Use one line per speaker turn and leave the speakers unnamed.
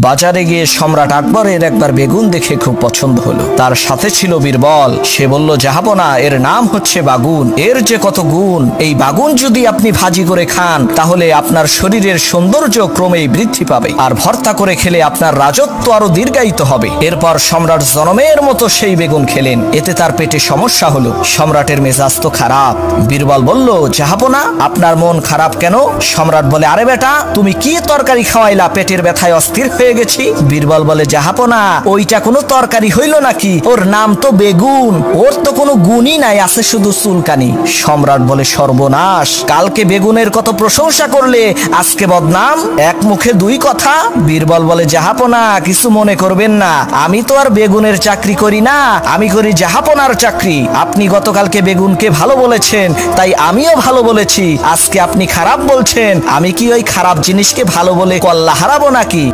বাজারে গিয়ে সম্রাট আকবরের একবার বেগুন দেখে খুব পছন্দ হলো। তার সাথে ছিল বীরবল। সে বলল, জাহাপনা, এর নাম হচ্ছে বাগুন, এর যে কত গুণ। এই বাগুন যদি আপনি ভাজি করে খান তাহলে আপনার শরীরের সৌন্দর্য ক্রমেই বৃদ্ধি পাবে, আর ভর্তা করে খেলে আপনার রাজত্ব আরো দীর্ঘায়িত হবে। এরপর সম্রাট জনমের মতো সেই বেগুন খেলেন। এতে তার পেটে সমস্যা হলো। সম্রাটের মেজাজ তো খারাপ। বীরবল বলল, জাহাপনা, আপনার মন খারাপ কেন? সম্রাট বলে, আরে বেটা, তুমি কি তরকারি খাওয়াইলা, পেটের ব্যথায় অস্থির হয়ে গেছি। বীরবল বলে, জাহাপনা, ওইটা কোনো তরকারি হইল নাকি? ওর নাম তো বেগুন, ওর তো কোনো গুণই নাই, আছে শুধু চুলকানি। সম্রাট বলে, সর্বনাশ, কালকে বেগুনের কত প্রশংসা করলে, আজকে বদনাম, এক মুখে দুই কথা। বীরবল বলে, জাহাপনা, কিছু মনে করবেন না, আমি তো আর বেগুনের চাকরি করি না, আমি করি জাহাপনার চাকরি। আপনি গতকালকে বেগুনকে ভালো বলেছেন, তাই আমিও ভালো বলেছি। আজকে আপনি খারাপ বলছেন, আমি কি ওই খারাপ জিনিসকে ভালো বলে কল্লা হারাবো নাকি?